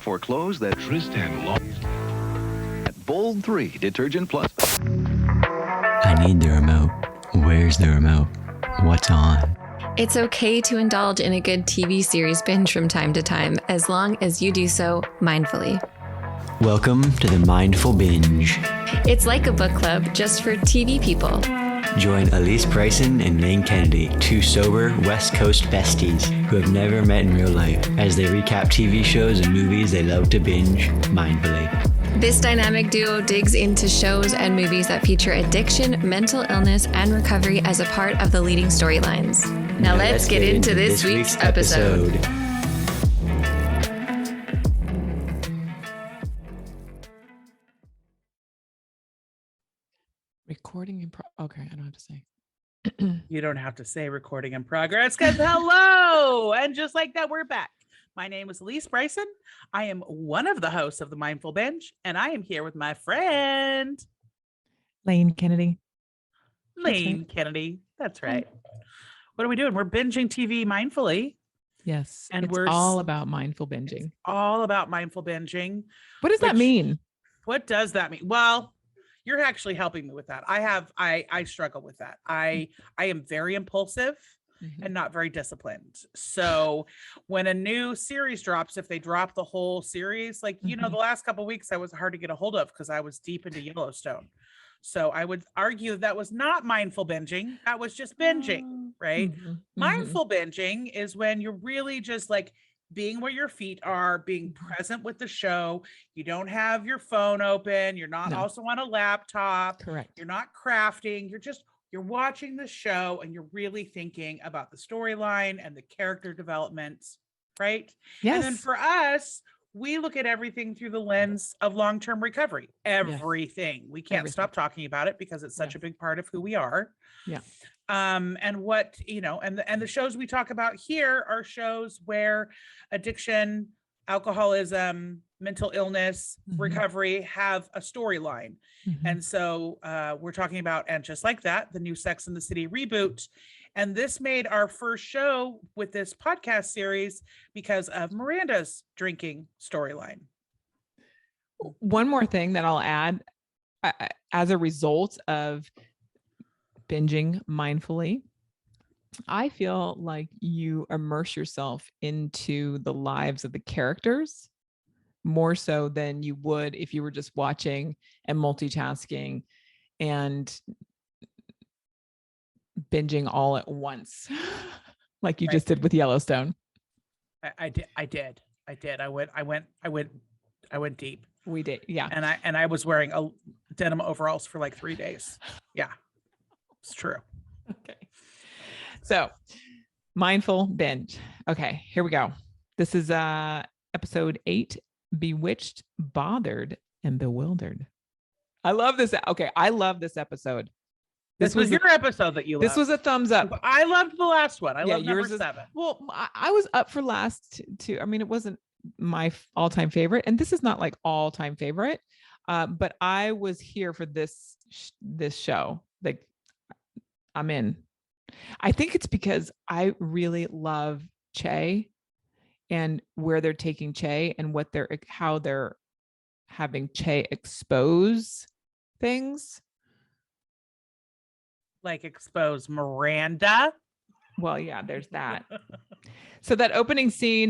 for clothes that Tristan lost. At Bold 3 Detergent Plus. I need the remote. Where's the remote? What's on? It's okay to indulge in a good TV series binge from time to time, as long as you do so mindfully. Welcome to the Mindful Binge. It's like a book club, just for TV people. Join Alysse, Bryson, and Lane Kennedy, two sober West Coast besties who have never met in real life, as they recap TV shows and movies they love to binge mindfully. This dynamic duo digs into shows and movies that feature addiction, mental illness, and recovery as a part of the leading storylines. Now let's get into this week's episode. Recording in okay, I don't have to say. You don't have to say recording in progress, because hello. And just like that, we're back. My name is Alysse Bryson. I am one of the hosts of the Mindful Binge, and I am here with my friend Lane Kennedy. Lane Kennedy. That's right. What are we doing? We're binging TV mindfully. Yes. And it's we're all about mindful binging. All about mindful binging. What does that mean? What does that mean? Well, you're actually helping me with that. I struggle with that. I am very impulsive and not very disciplined. So when a new series drops, if they drop the whole series, like, you know, the last couple of weeks, I was hard to get a hold of because I was deep into Yellowstone. So I would argue that was not mindful binging. That was just binging, right? Mindful binging is when you're really just like being where your feet are, being present with the show. You don't have your phone open. You're not also on a laptop. Correct. You're not crafting. You're watching the show and you're really thinking about the storyline and the character developments, right? Yes. And then for us, we look at everything through the lens of long-term recovery. Everything. We can't stop talking about it because it's such a big part of who we are. Yeah. And what, you know, and the shows we talk about here are shows where addiction, alcoholism, mental illness, recovery have a storyline. And so we're talking about, and just like that, the new Sex and the City reboot. And this made our first show with this podcast series because of Miranda's drinking storyline. One more thing that I'll add, as a result of binging mindfully, I feel like you immerse yourself into the lives of the characters more so than you would if you were just watching and multitasking and binging all at once, like you just did with Yellowstone. I did. I went deep. We did. Yeah. And I was wearing a denim overalls for like 3 days. Yeah, it's true. Okay. So mindful binge. Okay, here we go. This is episode 8, Bewitched, Bothered, and Bewildered. I love this. Okay, I love this episode. This was your episode that you loved. This was a thumbs up. I loved the last one. I loved number 7. Well, I was up for last two. I mean, it wasn't my all-time favorite, and this is not like all-time favorite, but I was here for this show. Like, I'm in. I think it's because I really love Che and where they're taking Che and how they're having Che expose things. Like expose Miranda. Well, yeah, there's that. So that opening scene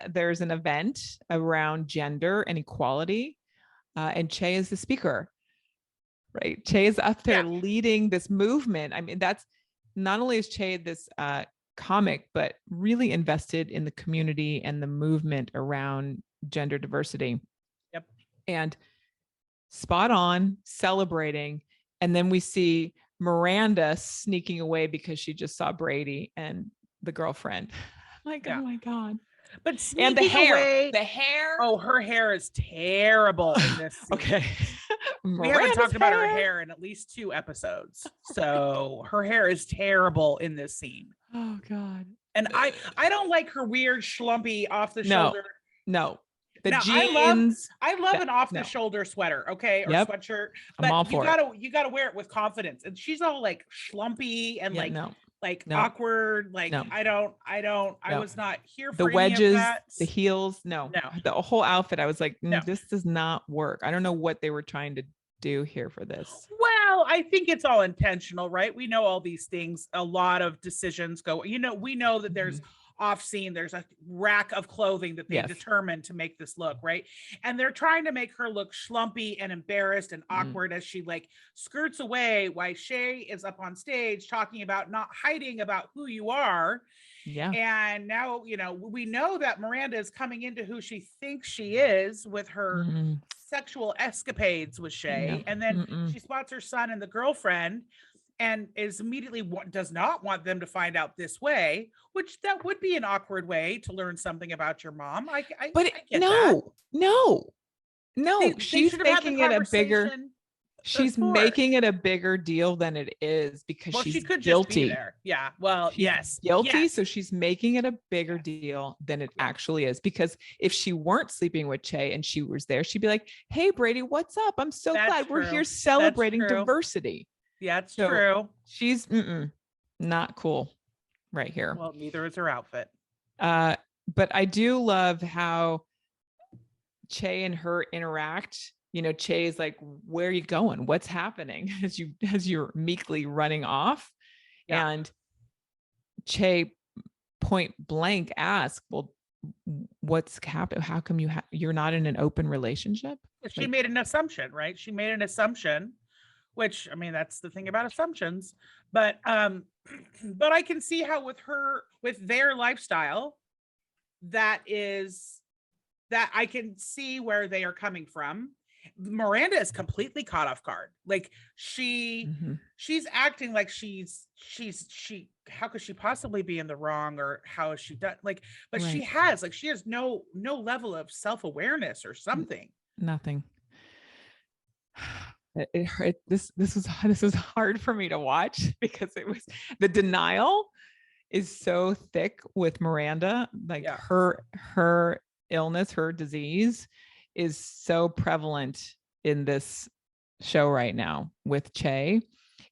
there's an event around gender and equality, and Che is the speaker, right? Che is up there leading this movement. I mean, that's not only is Che this comic, but really invested in the community and the movement around gender diversity. Yep. And spot on, celebrating. And then we see Miranda sneaking away because she just saw Brady and the girlfriend. Like, oh my God. But and the hair. Oh, her hair is terrible in this scene. Okay. We haven't talked about her hair in at least 2 episodes. So her hair is terrible in this scene. Oh God. And I don't like her weird schlumpy off the shoulder. No. The now, jeans. I love an off the shoulder sweater, okay, or sweatshirt. But I'm all for you gotta wear it with confidence. And she's all like schlumpy and like No. awkward. Like No. I No. was not here for The any wedges, of that. the heels. No, No. the whole outfit. I was like, No. this does not work. I don't know what they were trying to do here for this. Well, I think it's all intentional, right? We know all these things. A lot of decisions go, we know that there's off scene, there's a rack of clothing that they determined to make this look, right? And they're trying to make her look schlumpy and embarrassed and awkward as she like skirts away while Shay is up on stage talking about not hiding about who you are. Yeah. And now, we know that Miranda is coming into who she thinks she is with her sexual escapades with Shay. And then she spots her son and the girlfriend and is immediately does not want them to find out this way, which that would be an awkward way to learn something about your mom. I get that. No, she's making it a bigger. She's before. making it a bigger deal than it is because she's she could guilty. Just be there. Yeah. Well, she's guilty. So she's making it a bigger deal than it actually is. Because if she weren't sleeping with Che and she was there, she'd be like, "Hey, Brady, what's up? I'm so glad we're here celebrating diversity." Yeah, it's true. She's not cool right here. Well, neither is her outfit. But I do love how Che and her interact. Che is like, "Where are you going? What's happening?" as you're meekly running off. Yeah. And Che point blank asks, "Well, what's happened? How come you're not in an open relationship?" She made an assumption, right? She made an assumption, which, I mean, that's the thing about assumptions. But I can see how with their lifestyle, that I can see where they are coming from. Miranda is completely caught off guard. Like she's acting like she how could she possibly be in the wrong, or how is she done? Like, but she has no level of self-awareness or something. Nothing. This was hard for me to watch because the denial is so thick with Miranda. Like her illness, her disease is so prevalent in this show right now with Che,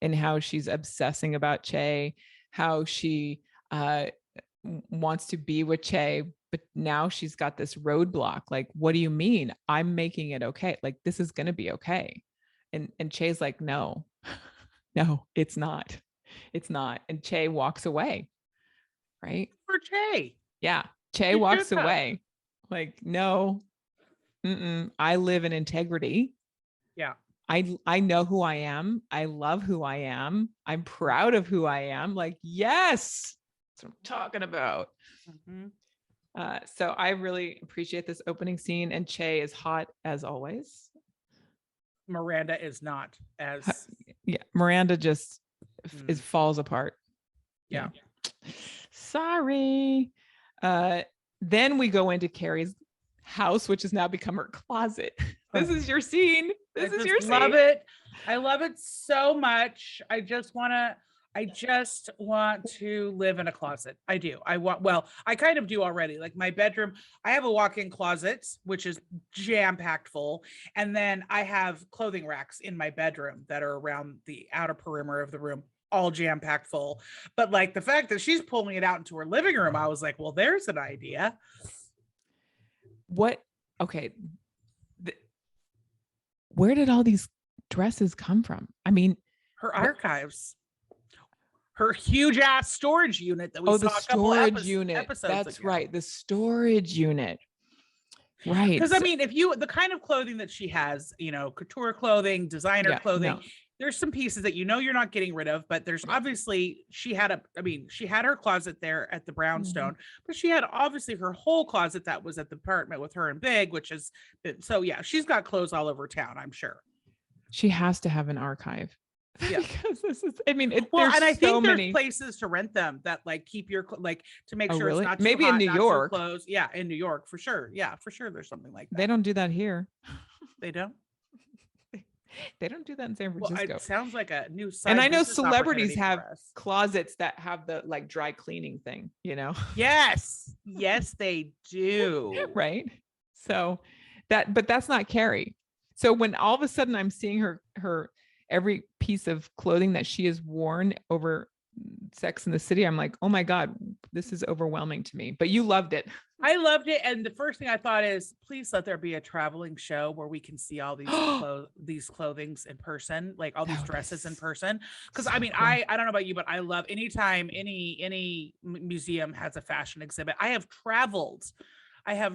and how she's obsessing about Che, how she wants to be with Che, but now she's got this roadblock. Like, what do you mean? I'm making it okay. Like, this is going to be okay. And Che's like, no, it's not. It's not. And Che walks away. Right? For Che. Yeah. Che walks away. Like, no, I live in integrity. Yeah. I know who I am. I love who I am. I'm proud of who I am. Like, yes, that's what I'm talking about. So I really appreciate this opening scene, and Che is hot as always. Miranda is not as. Yeah. Miranda just falls apart. Yeah. Sorry. Then we go into Carrie's house, which has now become her closet. This is your scene. I love it. I love it so much. I just want to live in a closet. I do. I kind of do already. Like my bedroom, I have a walk-in closet, which is jam-packed full. And then I have clothing racks in my bedroom that are around the outer perimeter of the room, all jam-packed full. But like the fact that she's pulling it out into her living room, I was like, well, there's an idea. Okay. Where did all these dresses come from? I mean, her archives. Her huge ass storage unit that we saw the storage unit. Episodes That's ago. right. The storage unit. Right. Because I mean, the kind of clothing that she has, couture clothing, designer clothing, there's some pieces that you're not getting rid of, but there's obviously she had her closet there at the brownstone, but she had obviously her whole closet that was at the apartment with her and Big, which is so she's got clothes all over town, I'm sure. She has to have an archive. Yeah. Because this is, I mean, I think there's places to rent them that like keep your to make sure it's not too maybe hot, in New York. Clothes. Yeah, in New York for sure. Yeah, for sure. There's something like that. They don't do that here. They don't. They don't do that in San Francisco. Well, it sounds like a new side. And I know celebrities have closets that have the like dry cleaning thing. Yes, they do. Right. So but that's not Carrie. So when all of a sudden I'm seeing her every piece of clothing that she has worn over Sex in the City, I'm like, oh my God, this is overwhelming to me. But you loved it. I loved it. And the first thing I thought is, please let there be a traveling show where we can see all these clothings in person, like all these dresses in person. Because I mean, cool. I don't know about you, but I love anytime any museum has a fashion exhibit. I have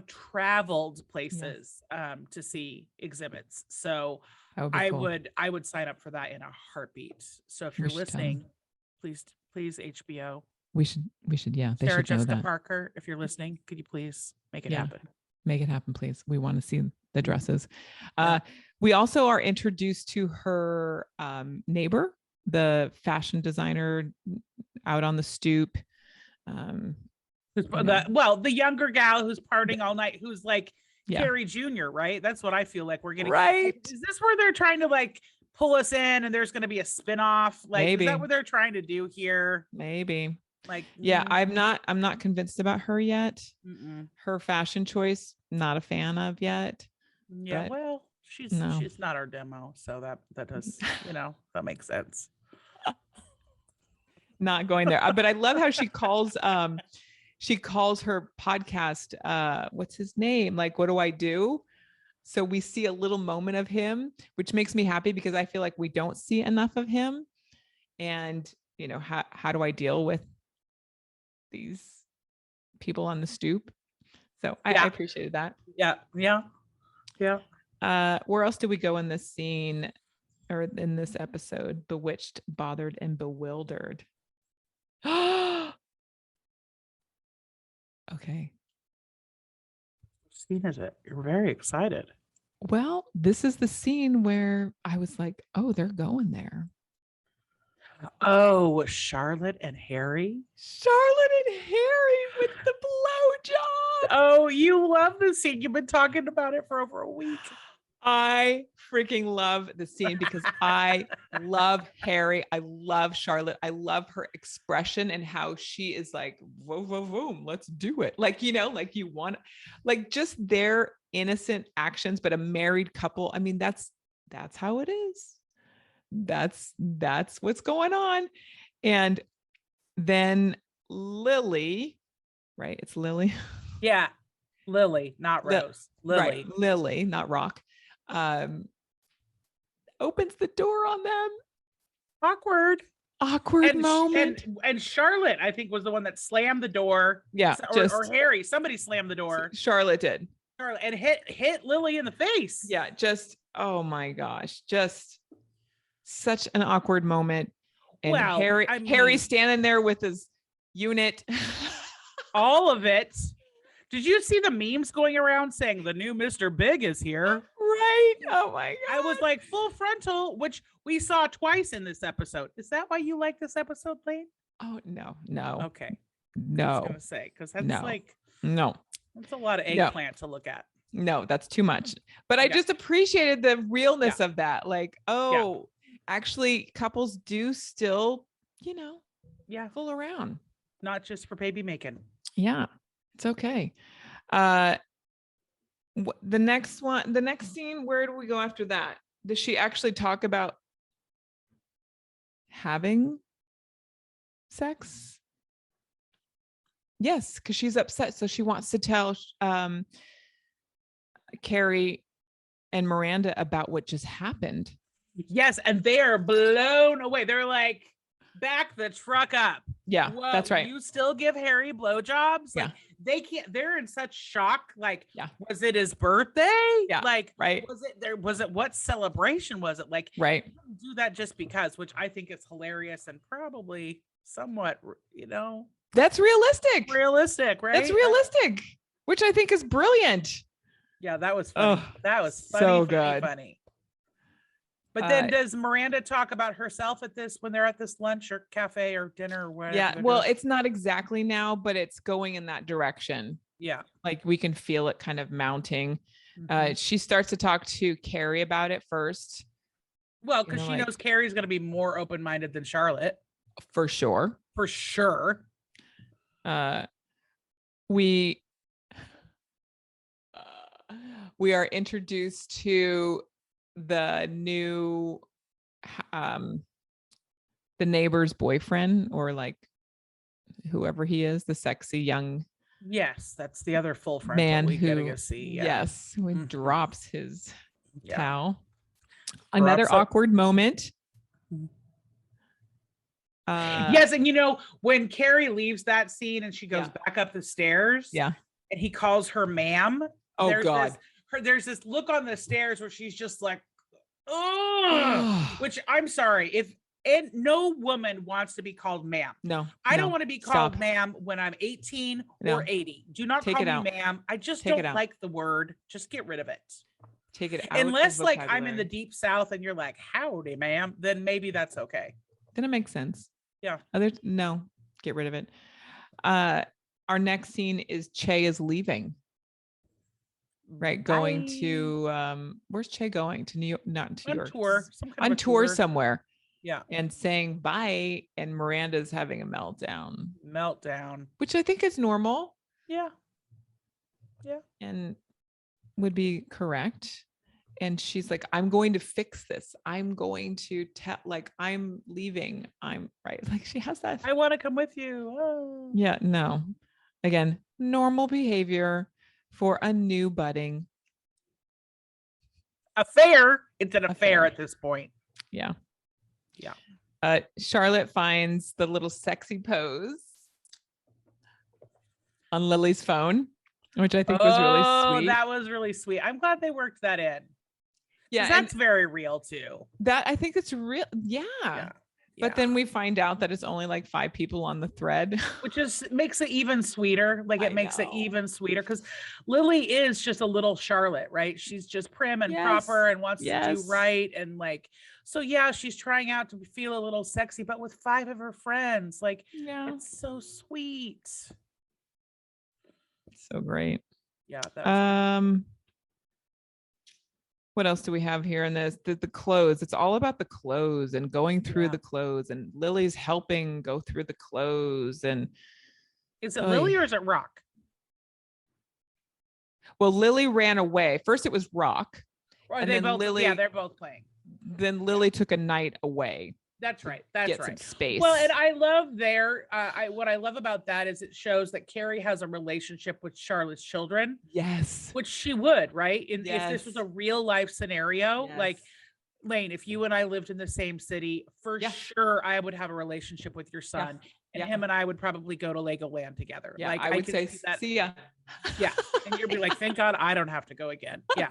traveled places to see exhibits. So I would sign up for that in a heartbeat. So if you're listening, please HBO. We should, yeah. They Sarah should know Jessica that. Parker, if you're listening, could you please make it happen? Make it happen, please. We want to see the dresses. We also are introduced to her neighbor, the fashion designer out on the stoop. The younger gal who's partying all night, who's like Carrie Jr., right? That's what I feel like we're getting. Right. Is this where they're trying to like pull us in and there's going to be a spin-off? Like, maybe. Is that what they're trying to do here? Maybe. Like, I'm not convinced about her yet. Her fashion choice, not a fan of yet. Yeah, well, she's not our demo, so that does, that makes sense. Not going there. But I love how she calls her podcast, what's his name? Like, what do I do? So we see a little moment of him, which makes me happy because I feel like we don't see enough of him. And, how do I deal with these people on the stoop? So I appreciated that. Yeah. Where else did we go in this scene or in this episode? Bewitched, bothered, and bewildered. Okay. What scene is it? You're very excited. Well, this is the scene where I was like, oh, they're going there. Oh, Charlotte and Harry with the blowjob. Oh, you love this scene. You've been talking about it for over a week. I freaking love the scene because I love Harry. I love Charlotte. I love her expression and how she is like, whoa, whoa, whoa, let's do it. Like, like you want, like just their innocent actions, but a married couple. I mean, that's how it is. That's what's going on. And then Lily, right? It's Lily. Yeah. Lily, not Rose. Lily. Right. Lily, not Rock. Opens the door on them. Awkward moment. And Charlotte, I think, was the one that slammed the door. Yeah. Or Harry. Somebody slammed the door. Charlotte did. And hit Lily in the face. Yeah. Just, oh my gosh. Just such an awkward moment. And Harry standing there with his unit. All of it. Did you see the memes going around saying the new Mr. Big is here? Right. Oh my God. I was like full frontal, which we saw twice in this episode. Is that why you like this episode, Lane? Oh, no. Okay. No. I was going to say, because that's that's a lot of eggplant to look at. No, that's too much. But I just appreciated the realness of that. Like, actually couples do still, fool around. Not just for baby making. Yeah, it's okay. The next scene, where do we go after that? Does she actually talk about having sex? Yes, because she's upset. So she wants to tell Carrie and Miranda about what just happened. Yes, and they are blown away. They're like, back the truck up. Yeah, whoa, that's right. You still give Harry blowjobs? Yeah. Like, they can't, they're in such shock. Like, was it his birthday? Yeah. Like, right. Was it what celebration was it? Like, right. Do that just because, which I think is hilarious and probably somewhat, That's realistic. Realistic, right? That's realistic, which I think is brilliant. Yeah, that was funny. That was funny, so good. Funny. But then does Miranda talk about herself when they're at this lunch or cafe or dinner or whatever? Yeah, well, it's not exactly now, but it's going in that direction. Yeah. Like we can feel it kind of mounting. Mm-hmm. She starts to talk to Carrie about it first. Well, because she knows Carrie's going to be more open-minded than Charlotte. For sure. For sure. We are introduced to the new the neighbor's boyfriend, or like whoever he is, the sexy young Yes, that's the other full frontal man we who, get to see. Yeah. yes, who drops his towel. Drops Another it. awkward moment. Yes, and when Carrie leaves that scene and she goes back up the stairs, yeah, and he calls her ma'am. Oh God. There's this look on the stairs where she's just like, oh, which I'm sorry, and no woman wants to be called ma'am. No, I don't want to be called Stop. ma'am when I'm 18 No. or 80. Do not Take call it me out. ma'am. I just Take it don't out. like the word. Just get rid of it. Take it out. Unless of like I'm in the vocabulary. deep south and you're like, howdy, ma'am, then maybe that's okay. Then it makes sense. Yeah. No, get rid of it. Our next scene is Che is leaving. Right, going to where's Che going? To New York? Not to New York. Tour. On tour somewhere. Yeah. And saying bye, and Miranda's having a meltdown. Which I think is normal. Yeah. Yeah. And would be correct. And she's like, I'm going to fix this. I'm going to tell, like, I'm leaving. I'm right. Like, she has that. I want to come with you. Oh. Yeah, no. Again, normal behavior for a new budding affair. It's an affair at this point. Yeah. Yeah. Charlotte finds the little sexy pose on Lily's phone, which I think was really sweet. That was really sweet. I'm glad they worked that in. Yeah, that's very real too. That I think it's real. Yeah. But then we find out that it's only like 5 people on the thread, which just makes it even sweeter. Like it makes it even sweeter because Lily is just a little Charlotte, right? She's just prim and proper and wants to do right. And like, so yeah, she's trying out to feel a little sexy, but with 5 of her friends, like, it's so sweet. So great. Yeah. What else do we have here in this? The clothes. It's all about the clothes and going through the clothes, and Lily's helping go through the clothes. And is it Lily or is it Rock? Well, Lily ran away. First it was Rock. And then Lily, they're both playing. Then Lily took a night away. That's right. That's right. Some space. Well, and I love what I love about that is it shows that Carrie has a relationship with Charlotte's children. Yes. Which she would, right? If this was a real life scenario, like Lane, if you and I lived in the same city, for sure I would have a relationship with your son. And him and I would probably go to Legoland together. Yeah, like I would say, see ya. Yeah. And you'd be like, thank God I don't have to go again. Yeah.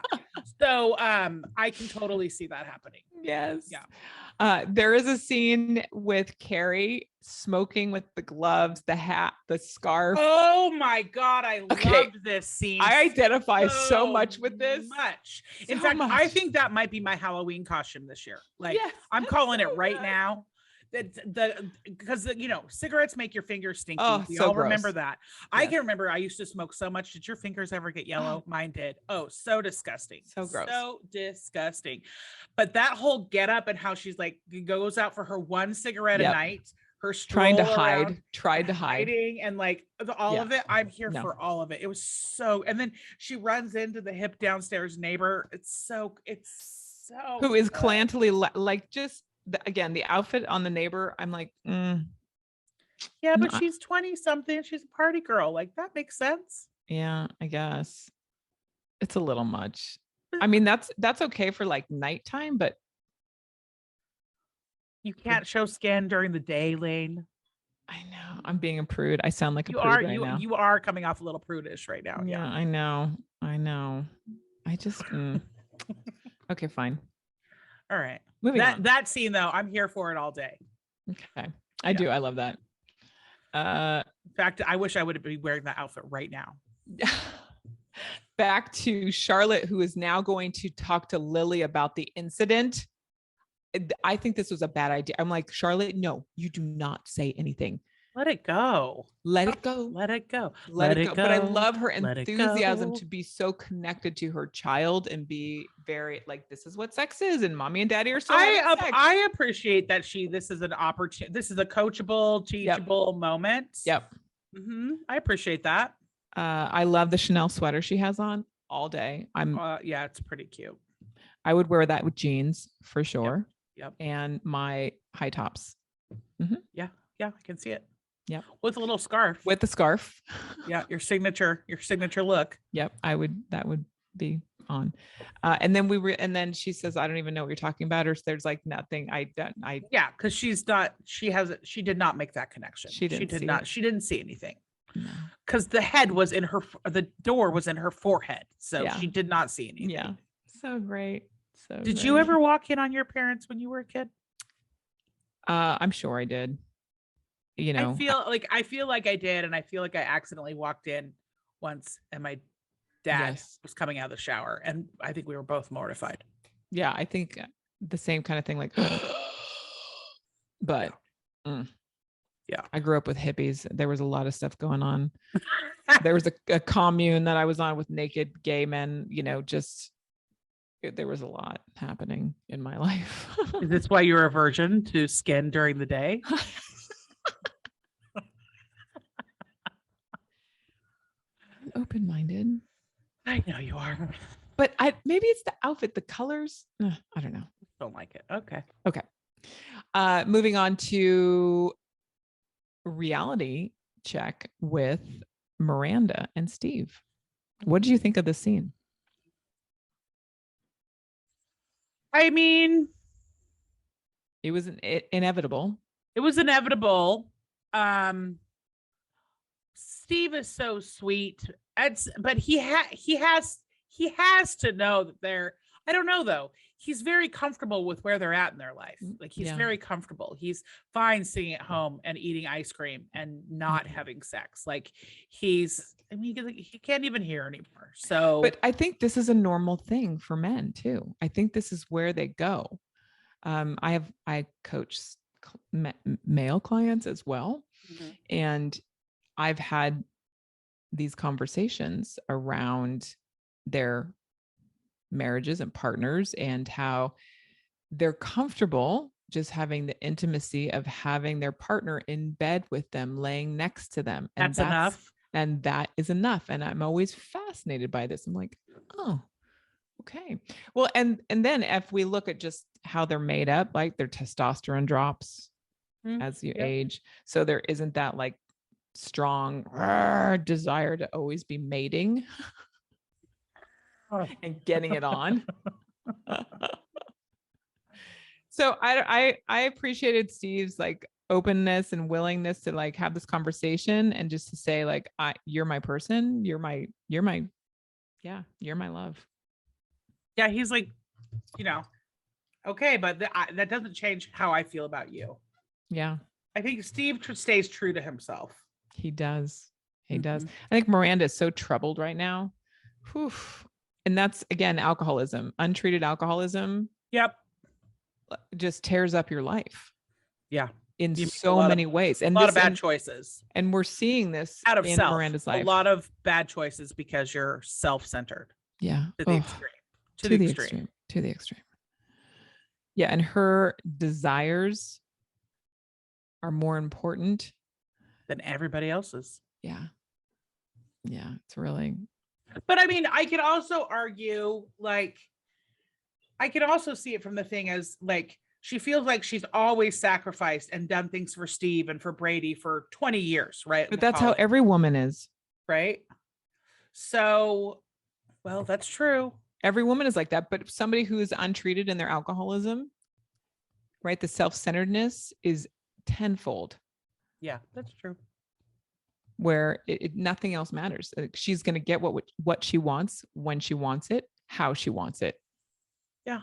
So I can totally see that happening. Yes. Yeah. There is a scene with Carrie smoking with the gloves, the hat, the scarf. Oh my God. I loved this scene. I identify so much with this. In fact, I think that might be my Halloween costume this year. Like I'm calling it right now. Because cigarettes make your fingers stinky. We all remember that. I can remember I used to smoke so much. Did your fingers ever get yellow? Mine did. Oh, so disgusting. So gross. So disgusting. But that whole get up and how she's like goes out for her one cigarette a night. Her trying to hide, hiding, and like all of it. I'm here for all of it. It was so. And then she runs into the hip downstairs neighbor. It's so. Who is clantily like just. Again, the outfit on the neighbor, I'm like, yeah, but she's 20 something. She's a party girl. Like that makes sense. Yeah, I guess it's a little much. I mean, that's okay for like nighttime, but you can't show skin during the day, Lane. I know. I'm being a prude. I sound like a prude right now. You are coming off a little prudish right now. Yeah, I know. I just okay, fine. All right. Moving on. That scene though, I'm here for it all day. Okay. I do. I love that. In fact, I wish I would be wearing that outfit right now. Back to Charlotte, who is now going to talk to Lily about the incident. I think this was a bad idea. I'm like, Charlotte, no, you do not say anything. Let it go. Let it go. Let it go. Let it go. But I love her enthusiasm to be so connected to her child and be very like, this is what sex is, and mommy and daddy are so. I appreciate that this is an opportunity. This is a coachable, teachable moment. Yep. Mm-hmm. I appreciate that. I love the Chanel sweater she has on all day. Yeah, it's pretty cute. I would wear that with jeans for sure. Yep. And my high tops. Yeah, I can see it. Yep. With a little scarf. With the scarf. Yeah, your signature look. Yep. That would be on. And then she says, I don't even know what you're talking about. Or there's like nothing. Yeah, because she did not make that connection. She didn't see anything. Because the door was in her forehead. So she did not see anything. Yeah. So great. Did you ever walk in on your parents when you were a kid? I'm sure I did. You know, I feel like I did, and I feel like I accidentally walked in once, and my dad was coming out of the shower, and I think we were both mortified. Yeah, I think the same kind of thing, like, but yeah, I grew up with hippies. There was a lot of stuff going on. There was a commune that I was on with naked gay men, you know, there was a lot happening in my life. Is this why you're a virgin to skin during the day? Open-minded. I know you are. But maybe it's the outfit, the colors. I don't know. Don't like it. Okay. Moving on to reality check with Miranda and Steve. What did you think of this scene? I mean, it was inevitable. It was inevitable. Steve is so sweet. But he has to know that I don't know though. He's very comfortable with where they're at in their life. Like he's very comfortable. He's fine sitting at home and eating ice cream and not having sex. Like he can't even hear anymore. So, but I think this is a normal thing for men too. I think this is where they go. I coach male clients as well. And I've had these conversations around their marriages and partners and how they're comfortable just having the intimacy of having their partner in bed with them, laying next to them. And that's enough. And that is enough. And I'm always fascinated by this. I'm like, oh, okay. Well, and then if we look at just how they're made up, like their testosterone drops as you age. So there isn't that like strong desire to always be mating and getting it on. So I appreciated Steve's like openness and willingness to like have this conversation and just to say like, you're my person, you're my love. Yeah, he's like, okay, but that doesn't change how I feel about you. Yeah, I think Steve stays true to himself. He does. I think Miranda is so troubled right now. Whew. And that's, again, alcoholism, untreated alcoholism. Yep. Just tears up your life. Yeah. In so many ways. And a lot of bad choices. And we're seeing this out of in self. Miranda's life. A lot of bad choices because you're self-centered. Yeah. To the extreme. To the extreme. To the extreme. Yeah. And her desires are more important than everybody else's. Yeah. It's really. But I mean, I could also argue, like, I could also see it from the thing as like, she feels like she's always sacrificed and done things for Steve and for Brady for 20 years, right? But that's how every woman is. Right? So, well, that's true. Every woman is like that, but somebody who is untreated in their alcoholism, right? The self-centeredness is tenfold. Yeah, that's true. Where nothing else matters. She's going to get what she wants, when she wants it, how she wants it. Yeah.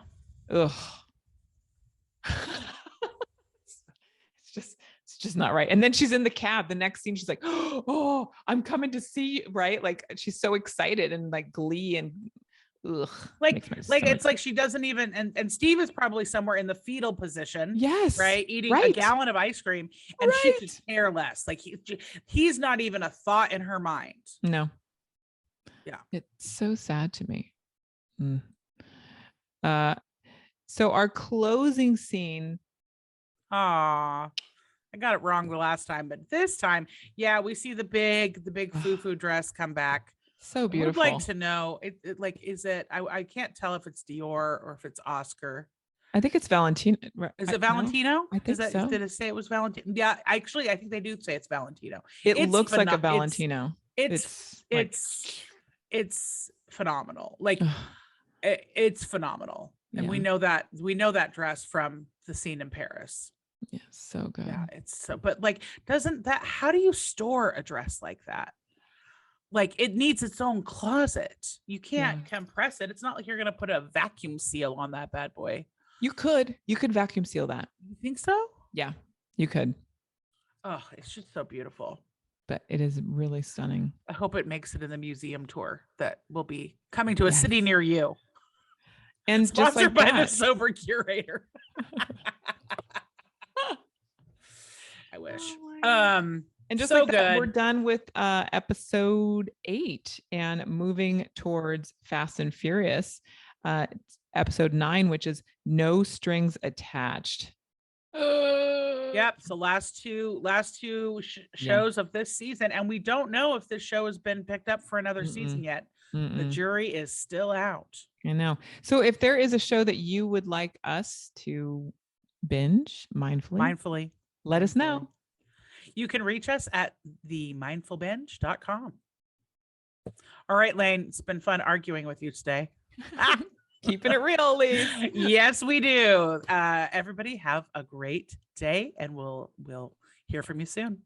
Ugh. It's just not right. And then she's in the cab. The next scene, she's like, "Oh, I'm coming to see you," right? Like she's so excited and like glee and ugh. Like it's like she doesn't even and Steve is probably somewhere in the fetal position. Yes. Right. Eating a gallon of ice cream and she could care less. Like he's not even a thought in her mind. No. Yeah. It's so sad to me. So our closing scene. I got it wrong the last time, but this time, yeah, we see the big foo-foo dress come back. So beautiful. I would like to know, is it, I can't tell if it's Dior or if it's Oscar. I think it's Valentino. Is it Valentino? No, I think so. Did it say it was Valentino? Yeah, actually, I think they do say it's Valentino. It looks like a Valentino. It's phenomenal. Like it's phenomenal. And we know that dress from the scene in Paris. Yeah, so good. Yeah, it's so, but like, how do you store a dress like that? Like it needs its own closet. You can't compress it. It's not like you're going to put a vacuum seal on that bad boy. You could vacuum seal that. You think so? Yeah, you could. Oh, it's just so beautiful. But it is really stunning. I hope it makes it in the museum tour that will be coming to a city near you. And sponsored by the Sober Curator. I wish. And just so like that, good. we're done with episode 8 and moving towards Fast and Furious, episode 9, which is No Strings Attached. Yep. So last two shows of this season, and we don't know if this show has been picked up for another season yet. The jury is still out. I know. So if there is a show that you would like us to binge mindfully, let us know. You can reach us at themindfulbinge.com. All right, Lane, it's been fun arguing with you today. Keeping it real, Alysse. Yes, we do. Everybody have a great day, and we'll hear from you soon.